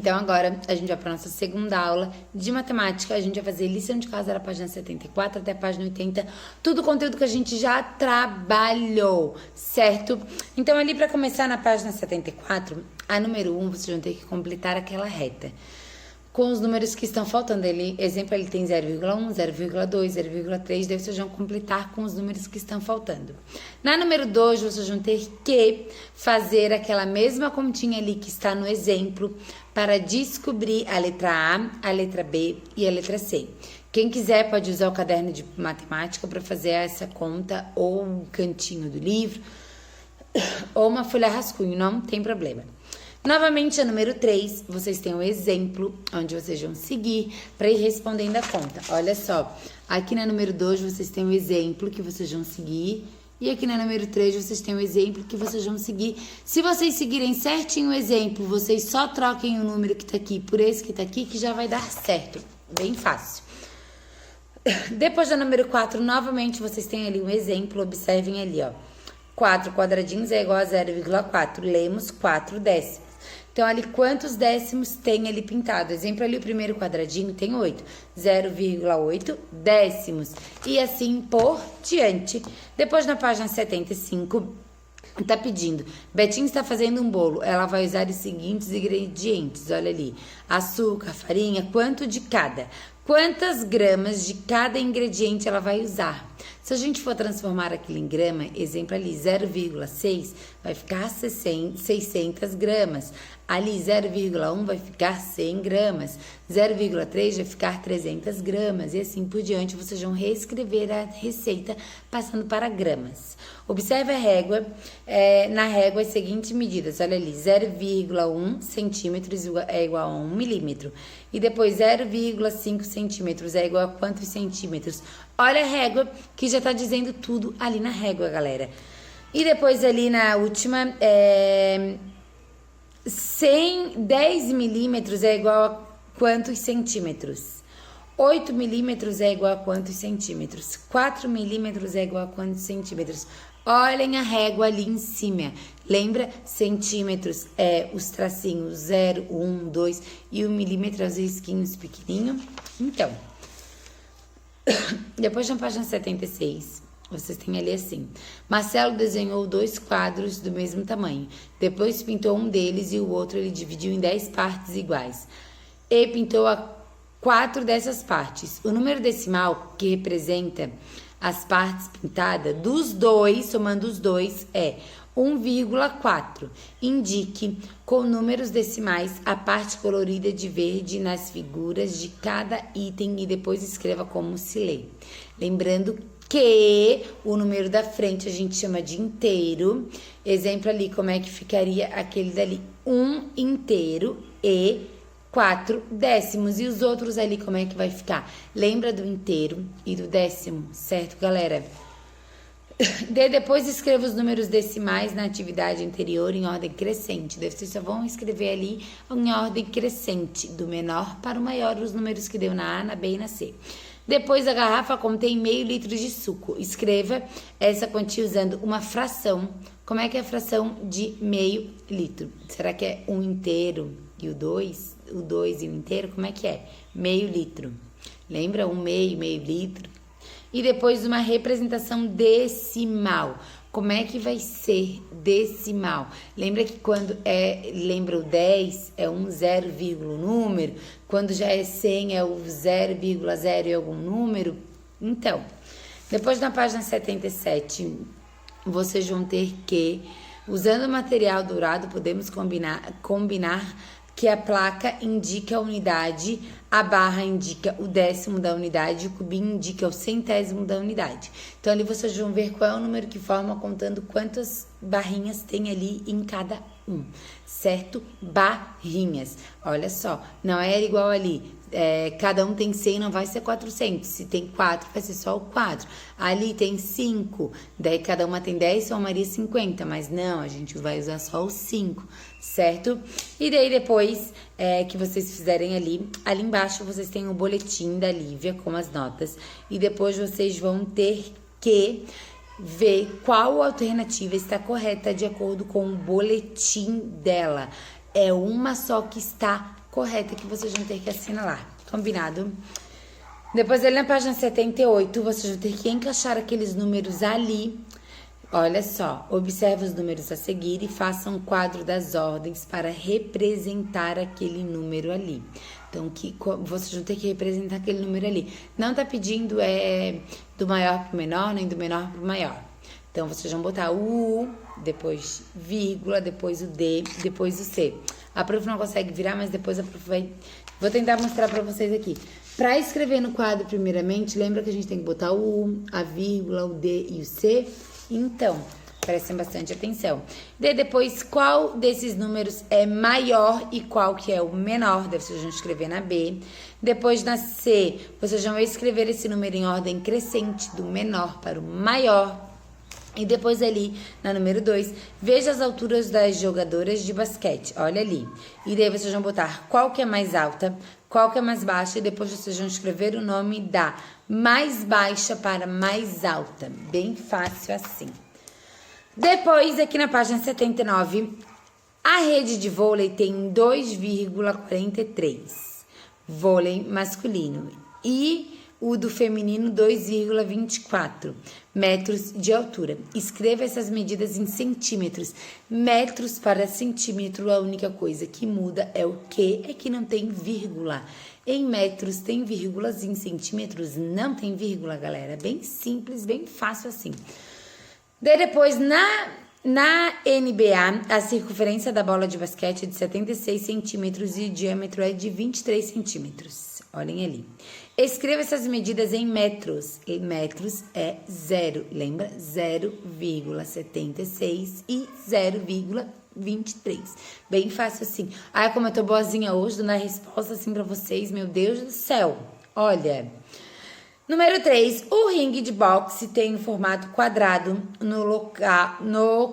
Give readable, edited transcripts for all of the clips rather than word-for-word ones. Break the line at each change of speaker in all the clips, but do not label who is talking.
Então, agora, a gente vai para nossa segunda aula de matemática. A gente vai fazer lição de casa da página 74 até a página 80. Tudo conteúdo que a gente já trabalhou, certo? Então, ali para começar na página 74, a número 1, vocês vão ter que completar aquela reta com os números que estão faltando. Ele, exemplo, ele tem 0,1, 0,2, 0,3, daí vocês vão completar com os números que estão faltando. Na número 2, vocês vão ter que fazer aquela mesma continha ali que está no exemplo para descobrir a letra A, a letra B e a letra C. Quem quiser pode usar o caderno de matemática para fazer essa conta, ou um cantinho do livro, ou uma folha rascunho, não tem problema. Novamente, a número 3, vocês têm um exemplo onde vocês vão seguir para ir respondendo a conta. Olha só, aqui na número 2 vocês têm um exemplo que vocês vão seguir. E aqui na número 3 vocês têm um exemplo que vocês vão seguir. Se vocês seguirem certinho o exemplo, vocês só troquem o número que tá aqui por esse que tá aqui, que já vai dar certo. Bem fácil. Depois da número 4, novamente, vocês têm ali um exemplo. Observem ali, ó. 4 quadradinhos é igual a 0,4. Lemos 4 décimos. Então, ali, quantos décimos tem ali pintado? Exemplo, ali, o primeiro quadradinho tem 8. 0,8 décimos. E assim por diante. Depois, na página 75, tá pedindo. Betinho está fazendo um bolo. Ela vai usar os seguintes ingredientes. Olha ali. Açúcar, farinha, quanto de cada? Quantas gramas de cada ingrediente ela vai usar? Se a gente for transformar aquilo em grama, exemplo ali, 0,6 vai ficar 600 gramas. Ali, 0,1 vai ficar 100 gramas. 0,3 vai ficar 300 gramas. E assim por diante, vocês vão reescrever a receita passando para gramas. Observe a régua. Na régua, as seguintes medidas. Olha ali, 0,1 centímetros é igual a 1 milímetro. E depois, 0,5 centímetros é igual a quantos centímetros? Olha a régua, que já tá dizendo tudo ali na régua, galera. E depois ali na última, 10 milímetros é igual a quantos centímetros? 8 milímetros é igual a quantos centímetros? 4 milímetros é igual a quantos centímetros? Olhem a régua ali em cima. Lembra? Centímetros é os tracinhos 0, 1, 2 e o milímetro os risquinhos pequenininho. Então, depois na página 76, vocês têm ali assim. Marcelo desenhou 2 quadros do mesmo tamanho. Depois pintou um deles e o outro ele dividiu em 10 partes iguais. E pintou 4 dessas partes. O número decimal que representa as partes pintadas dos dois, somando os dois, é 1,4. Indique com números decimais a parte colorida de verde nas figuras de cada item e depois escreva como se lê. Lembrando que o número da frente a gente chama de inteiro. Exemplo ali, como é que ficaria aquele dali? 1 inteiro e 4 décimos. E os outros ali, como é que vai ficar? Lembra do inteiro e do décimo, certo, galera? Depois escreva os números decimais na atividade anterior em ordem crescente. Vocês só vão escrever ali em ordem crescente, do menor para o maior, os números que deu na A, na B e na C. Depois a garrafa contém meio litro de suco. Escreva essa quantia usando uma fração. Como é que é a fração de meio litro? Será que é 1 inteiro e o 2? O 2 e o inteiro? Como é que é? Meio litro. Lembra? 1 meio litro. E depois uma representação decimal. Como é que vai ser decimal? Lembra que quando lembra o 10 é um 0, número? Quando já é 100 é o 0,0 e algum número? Então, depois na página 77, vocês vão ter que, usando o material dourado, podemos combinar que a placa indica a unidade, a barra indica o décimo da unidade, o cubinho indica o centésimo da unidade. Então, ali vocês vão ver qual é o número que forma, contando quantas barrinhas tem ali em cada um, certo? Barrinhas. Olha só, não é igual ali. Cada um tem 100, não vai ser 400. Se tem 4, vai ser só o 4. Ali tem 5, daí cada uma tem 10, somaria 50. Mas não, a gente vai usar só os 5, certo? E daí depois que vocês fizerem ali embaixo vocês têm o boletim da Lívia com as notas. E depois vocês vão ter que ver qual alternativa está correta de acordo com o boletim dela. É uma só que está correta que vocês vão ter que assinalar. Combinado? Depois ali na página 78, vocês vão ter que encaixar aqueles números ali. Olha só, observe os números a seguir e faça um quadro das ordens para representar aquele número ali. Então, vocês vão ter que representar aquele número ali. Não tá pedindo do maior pro menor, nem do menor pro maior. Então, vocês vão botar o U, depois vírgula, depois o D, depois o C. A prof não consegue virar, mas depois a prof vai... Vou tentar mostrar pra vocês aqui. Para escrever no quadro, primeiramente, lembra que a gente tem que botar o U, a vírgula, o D e o C? Então, prestem bastante atenção. Depois, qual desses números é maior e qual que é o menor? Vocês vão escrever na B. Depois, na C, vocês vão escrever esse número em ordem crescente, do menor para o maior. E depois ali, na número 2, veja as alturas das jogadoras de basquete. Olha ali. E daí vocês vão botar qual que é mais alta, qual que é mais baixa. E depois vocês vão escrever o nome da mais baixa para mais alta. Bem fácil assim. Depois, aqui na página 79, a rede de vôlei tem 2,43. Vôlei masculino. E o do feminino 2,24 metros de altura. Escreva essas medidas em centímetros. Metros para centímetro, a única coisa que muda é o quê? É que não tem vírgula. Em metros tem vírgulas, em centímetros não tem vírgula, galera. Bem simples, bem fácil assim. Daí depois, na NBA, a circunferência da bola de basquete é de 76 centímetros e o diâmetro é de 23 centímetros. Olhem ali. Escreva essas medidas em metros. Em metros é 0. Lembra? 0,76 e 0,23. Bem fácil assim. Ai, como eu tô boazinha hoje, dando a resposta assim pra vocês. Meu Deus do céu. Olha. Número 3. O ringue de boxe tem um formato quadrado no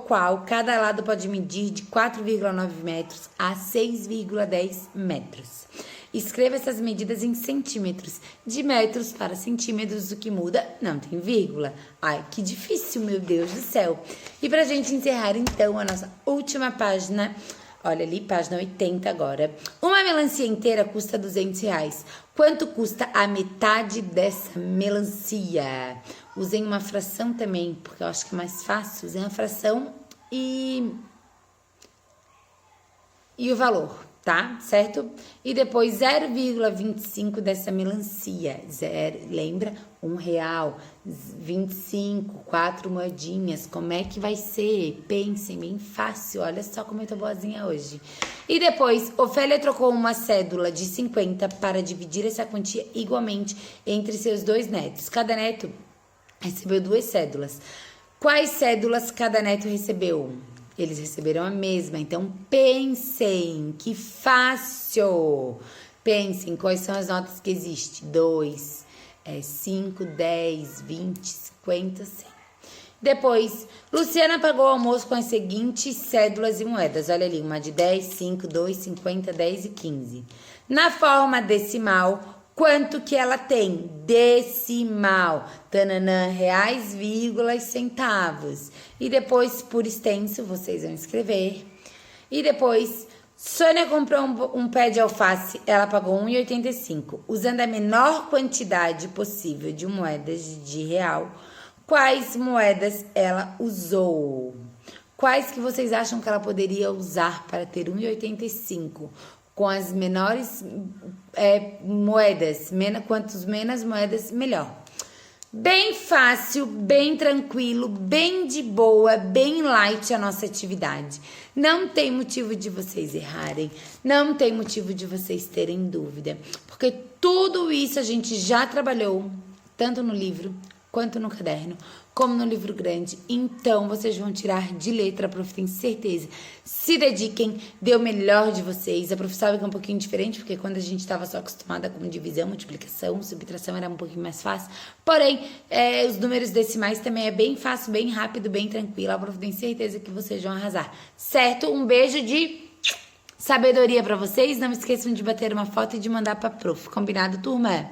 qual cada lado pode medir de 4,9 metros a 6,10 metros. Escreva essas medidas em centímetros. De metros para centímetros, o que muda não tem vírgula. Ai, que difícil, meu Deus do céu. E pra gente encerrar, então, a nossa última página. Olha ali, página 80 agora. Uma melancia inteira custa R$200. Quanto custa a metade dessa melancia? Usem uma fração também, porque eu acho que é mais fácil. Usem uma fração e o valor, tá? Certo? E depois 0,25 dessa melancia. Lembra? R$1, 25, 4 moedinhas. Como é que vai ser? Pensem, bem fácil. Olha só como eu tô boazinha hoje. E depois, Ofélia trocou uma cédula de 50 para dividir essa quantia igualmente entre seus 2 netos. Cada neto recebeu 2 cédulas. Quais cédulas cada neto recebeu? Eles receberam a mesma, então pensem, que fácil! Pensem, quais são as notas que existem? 2, 5, 10, 20, 50, 100. Depois, Luciana pagou o almoço com as seguintes cédulas e moedas. Olha ali, uma de 10, 5, 2, 50, 10 e 15. Na forma decimal, quanto que ela tem? Decimal. Tananã, reais, vírgulas, centavos. E depois, por extenso, vocês vão escrever. E depois, Sônia comprou um pé de alface, ela pagou R$1,85. Usando a menor quantidade possível de moedas de real, quais moedas ela usou? Quais que vocês acham que ela poderia usar para ter R$1,85? Com as menores moedas, quantos menos moedas, melhor. Bem fácil, bem tranquilo, bem de boa, bem light a nossa atividade. Não tem motivo de vocês errarem, não tem motivo de vocês terem dúvida, porque tudo isso a gente já trabalhou, tanto no livro quanto no caderno, como no livro grande. Então, vocês vão tirar de letra, a prof tem certeza. Se dediquem, dê o melhor de vocês. A prof sabe que é um pouquinho diferente, porque quando a gente estava só acostumada com divisão, multiplicação, subtração era um pouquinho mais fácil. Porém, os números decimais também é bem fácil, bem rápido, bem tranquilo. A prof tem certeza que vocês vão arrasar. Certo? Um beijo de sabedoria pra vocês. Não esqueçam de bater uma foto e de mandar pra prof. Combinado, turma?